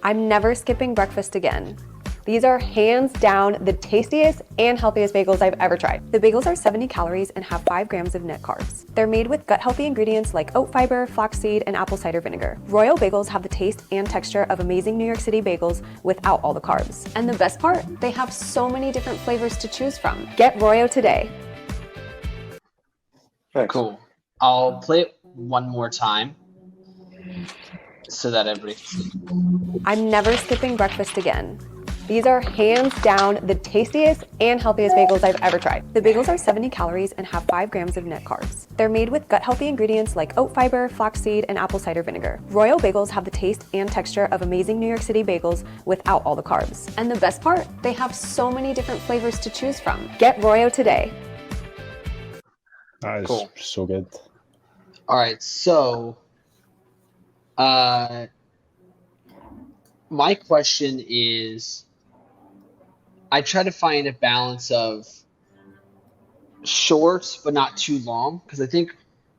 I'm never skipping breakfast again. These are hands down the tastiest and healthiest bagels I've ever tried. The bagels are 70 calories and have 5 grams of net carbs. They're made with gut-healthy ingredients like oat fiber, flaxseed, and apple cider vinegar. Royal bagels have the taste and texture of amazing New York City bagels without all the carbs. And the best part, they have so many different flavors to choose from. Get Royal today. Thanks. Cool. I'll play it one more time so that everybody can see. I'm never skipping breakfast again. These are hands down the tastiest and healthiest bagels I've ever tried. The bagels are 70 calories and have 5 grams of net carbs. They're made with gut-healthy ingredients like oat fiber, flaxseed, and apple cider vinegar. Royal bagels have the taste and texture of amazing New York City bagels without all the carbs. And the best part, they have so many different flavors to choose from. Get Royal today. That is Cool. so good. All right, so my question is, I try to find a balance of short but not too long, because I think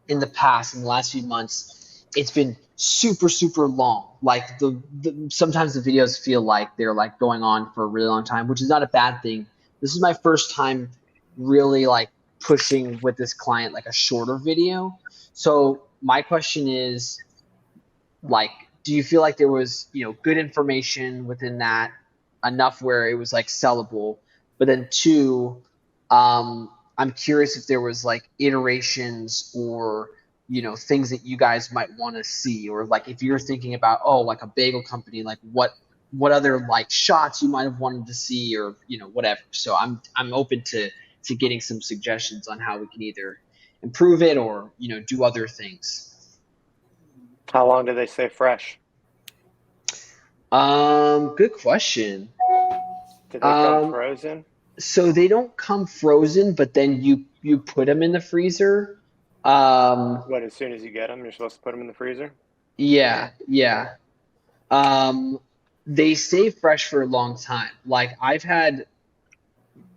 in the past, in the last few months, it's been super, super long. Like sometimes the videos feel like they're like going on for a really long time, which is not a bad thing. This is my first time really like pushing with this client like a shorter video. So my question is, like, do you feel like there was, good information within that, enough where it was like sellable? But then two, I'm curious if there was like iterations or, things that you guys might want to see, or like if you're thinking about, like a bagel company, like what other like shots you might have wanted to see, or, whatever. So I'm open to getting some suggestions on how we can either improve it or, do other things. How long do they stay fresh? Good question. Do they come frozen? So they don't come frozen, but then you put them in the freezer. What, as soon as you get them, you're supposed to put them in the freezer? Yeah. They stay fresh for a long time. Like I've had,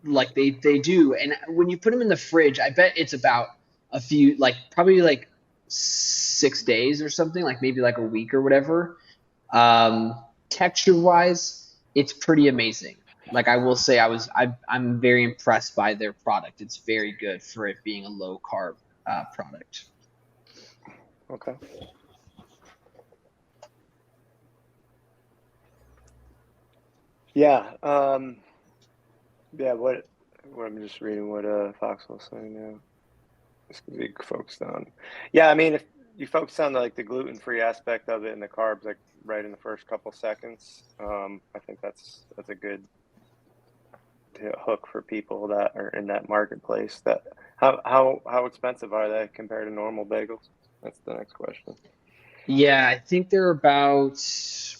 like they do, and when you put them in the fridge, I bet it's about a few, like probably like 6 days or something, like maybe like a week or whatever. Texture wise, it's pretty amazing. Like I will say, I'm very impressed by their product. It's very good for it being a low carb product. Okay. Yeah. Yeah. What I'm just reading what Foxwell's saying now. This could be focused on. Yeah, I mean, if you focus on like the gluten-free aspect of it and the carbs, like right in the first couple seconds, I think that's a good hook for people that are in that marketplace. That how expensive are they compared to normal bagels? That's the next question. Yeah, I think they're about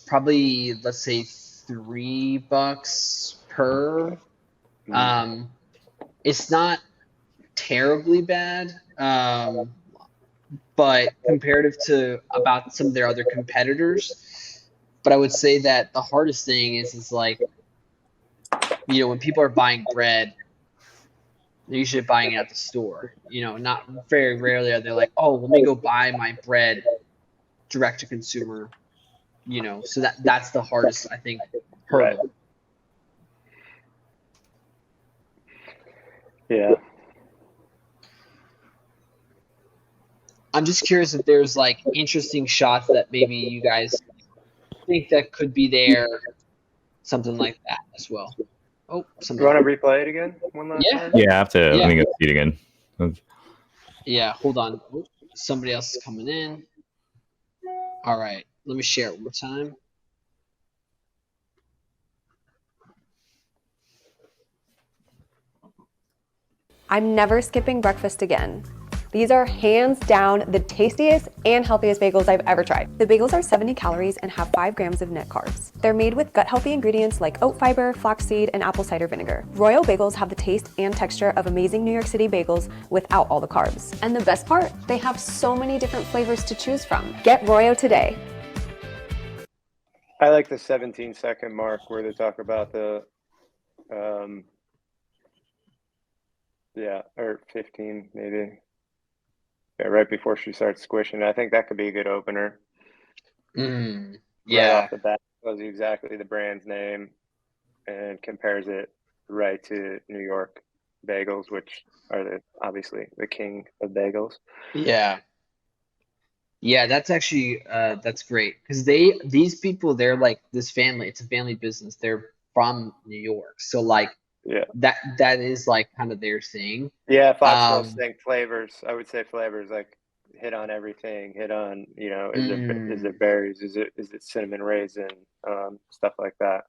probably, let's say, $3 per. It's not terribly bad, but comparative to about some of their other competitors. But I would say that the hardest thing is like, when people are buying bread, they're usually buying it at the store. Not very rarely are they like, oh, let me go buy my bread direct to consumer. So that's the hardest, I think, hurdle. Right. Yeah. I'm just curious if there's like interesting shots that maybe you guys think that could be there, something like that as well. Oh, You want to replay it again? One last time? Yeah, I have to. Let me go see it again. Yeah, hold on. Oh, somebody else is coming in. All right, let me share it one more time. I'm never skipping breakfast again. These are hands down the tastiest and healthiest bagels I've ever tried. The bagels are 70 calories and have 5 grams of net carbs. They're made with gut-healthy ingredients like oat fiber, flaxseed, and apple cider vinegar. Royal bagels have the taste and texture of amazing New York City bagels without all the carbs. And the best part, they have so many different flavors to choose from. Get Royal today. I like the 17-second mark where they talk about the or 15 maybe. Yeah, right before she starts squishing. I think that could be a good opener. Yeah. Right off the bat. tells you exactly the brand's name and compares it right to New York Bagels, which are obviously the king of bagels. Yeah. Yeah, that's actually that's great because these people, they're like this family, it's a family business. They're from New York. So like Yeah. that is like kind of their thing. Yeah, Foxwell's Um saying flavors. I would say flavors like hit on everything. Hit on, is there mm, berries? Is it cinnamon raisin? Stuff like that.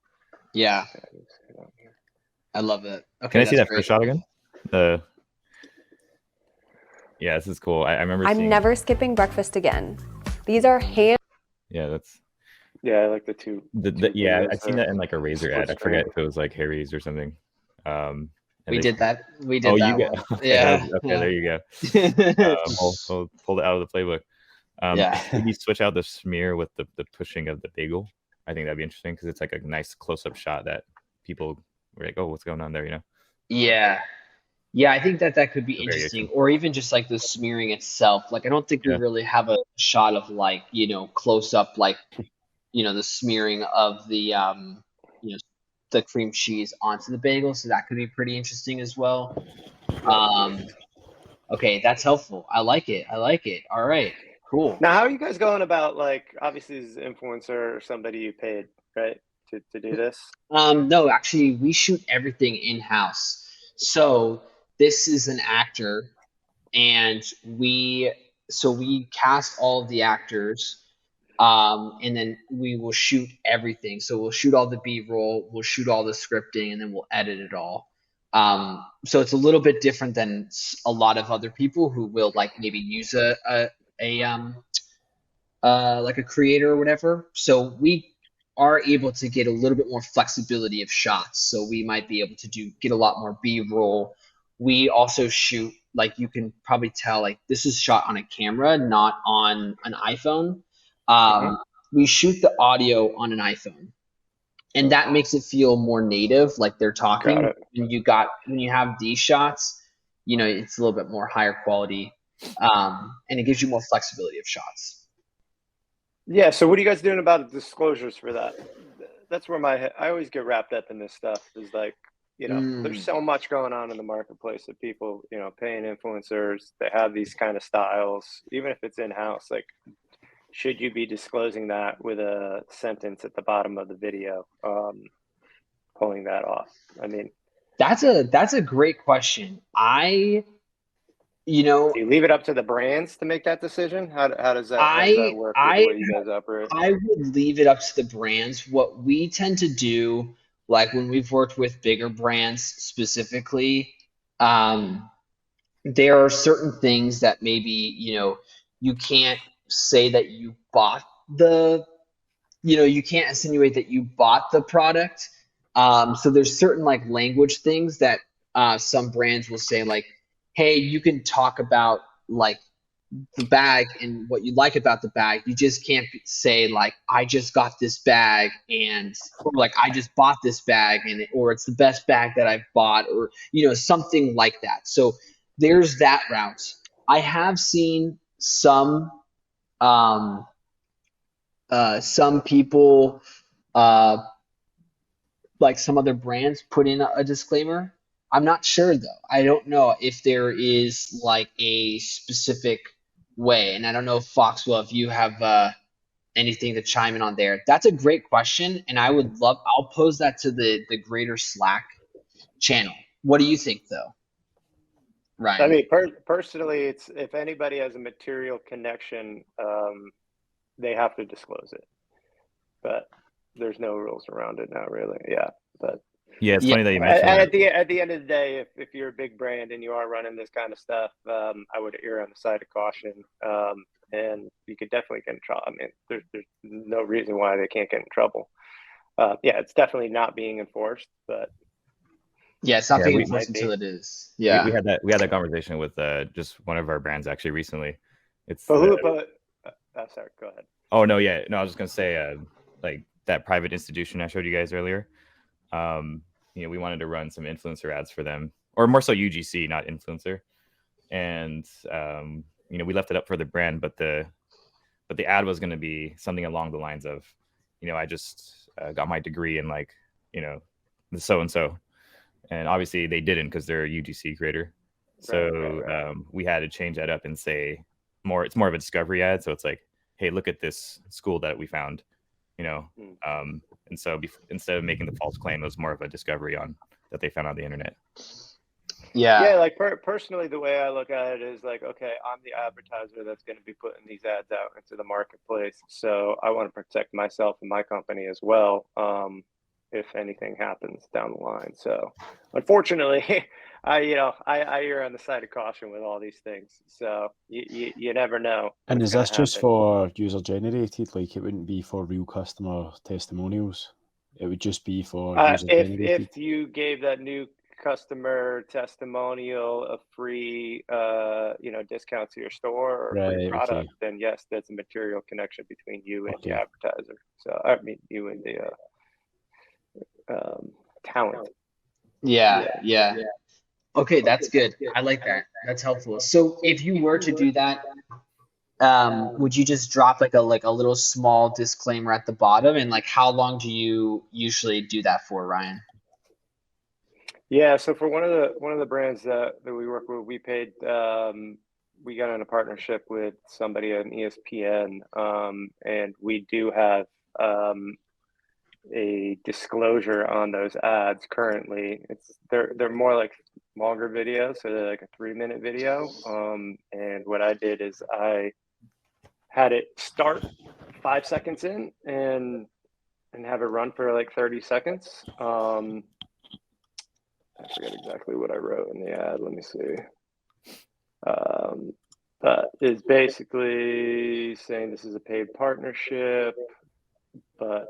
yeah, Yeah, just hit on here. I love it. Can Okay, I see that's that first great. shot again? The Yeah, this is cool. I remember I'm seeing. never skipping breakfast again. These are hand. Yeah, that's Yeah, I like the two yeah. videos I've seen there. that in like a Razor Split ad. I screen. forget if it was like Harry's or something. And We they. did that. We Oh, did you that get one. okay. Yeah, Okay, there you go. yeah. We'll pull it out of the playbook. Yeah. Maybe switch out the smear with the pushing of the bagel. I think that'd be interesting because it's like a nice close-up shot that people were like, "Oh, what's going on there?" You know, Yeah. Yeah, I think that could be very interesting, interesting. or even just like the smearing itself. Like, I don't think we Yeah, really have a shot of like, close up, like, the smearing of you know, the cream cheese onto the bagel. So that could be pretty interesting as well. Yep. Okay, that's helpful. I like it. I like it. All right, cool. Now, how are you guys going about, like, obviously this is an influencer or somebody you paid, right, to do this? No, actually, we shoot everything in-house. So this is an actor, and we cast all of the actors, and then we will shoot everything. So we'll shoot all the B-roll, we'll shoot all the scripting, and then we'll edit it all. So it's a little bit different than a lot of other people who will like maybe use like a creator or whatever. So we are able to get a little bit more flexibility of shots. So we might be able to get a lot more B-roll. We also shoot, like, you can probably tell, like, this is shot on a camera, not on an iPhone. Mm-hmm. We shoot the audio on an iPhone, and that makes it feel more native, like they're Got talking. it. When you have these shots, it's a little bit more higher quality, and it gives you more flexibility of shots. Yeah, so what are you guys doing about the disclosures for that? That's where I always get wrapped up in this stuff, is like, there's so much going on in the marketplace that people, paying influencers, they have these kind of styles, even if it's in-house, like, should you be disclosing that with a sentence at the bottom of the video, pulling that off? I mean, That's a great question. do you leave it up to the brands to make that decision? How does that work with the I way you guys operate? I would leave it up to the brands. What we tend to do, like when we've worked with bigger brands specifically, there are certain things that maybe, you can't say that you bought you can't insinuate that you bought the product. So there's certain like language things that some brands will say, like, hey, you can talk about like the bag and what you like about the bag. You just can't say like, I just got this bag, or like, I just bought this bag, or it's the best bag that I've bought, or something like that. So there's that route. I have seen um, some people, uh, like some other brands, put in a disclaimer. I'm not sure though. I don't know if there is like a specific way, and I don't know if Foxwell, if you have anything to chime in on there. That's a great question, and I'll pose that to the greater Slack channel. What do you think though, I Ryan? mean, personally, it's if anybody has a material connection, they have to disclose it. But there's no rules around it now, really. Yeah, but yeah. It's Yeah, funny that you mentioned that. at the end of the day, if you're a big brand and you are running this kind of stuff, I would err on the side of caution. And you could definitely get in trouble. I mean, there's no reason why they can't get in trouble. Yeah, it's definitely not being enforced, but yeah, it's not Yeah, being we enforced might until be. it is. we Yeah. had that conversation with just one of our brands actually recently. It's But the who? But sorry, go ahead. Oh no, yeah, no. I was just gonna say like that private institution I showed you guys earlier. We wanted to run some influencer ads for them, or more so UGC, not influencer. And we left it up for the brand, but the ad was going to be something along the lines of, I just got my degree in like, you know, the so-and-so. And obviously they didn't because they're a UGC creator. So Right. we had to change that up and say it's more of a discovery ad. So it's like, hey, look at this school that we found, you know. And so instead of making the false claim, it was more of a discovery on that they found on the internet. Yeah. Like personally, the way I look at it is like, okay, I'm the advertiser that's going to be putting these ads out into the marketplace. So I want to protect myself and my company as well, if anything happens down the line. So unfortunately, I err on the side of caution with all these things. So you never know. And is gonna this just happen. for user generated? Like, it wouldn't be for real customer testimonials. It would just be for user generated. If you gave that new customer testimonial a free discount to your store or free Right, product, okay. then yes, there's a material connection between you and the Okay. advertiser. So I mean you and the talent. Yeah. Okay, that's good. I like that. That's helpful. So if you were to do that, would you just drop like a little small disclaimer at the bottom? And like, how long do you usually do that for, Ryan? Yeah, so for one of the brands that we work with, we paid we got in a partnership with somebody at ESPN, and we do have a disclosure on those ads currently. They're more like longer videos, so they're like a 3-minute video. And what I did is I had it start 5 seconds in and have it run for like 30 seconds. I forget exactly what I wrote in the ad. Let me see. But it's basically saying this is a paid partnership, but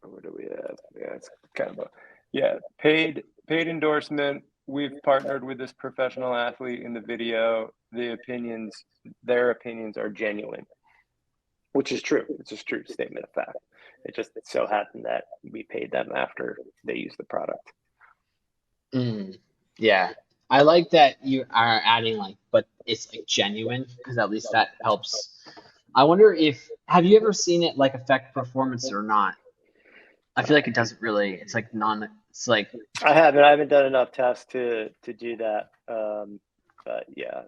what do we have? Yeah, it's kind of paid endorsement. We've partnered with this professional athlete in the video. Their opinions are genuine, which is true. It's a true statement of fact. It just so happened that we paid them after they used the product. Yeah. I like that you are adding like, but it's like genuine, because at least that helps. I wonder have you ever seen it like affect performance or not? I feel like it doesn't really. It's like I haven't done enough tests to do that. But yeah.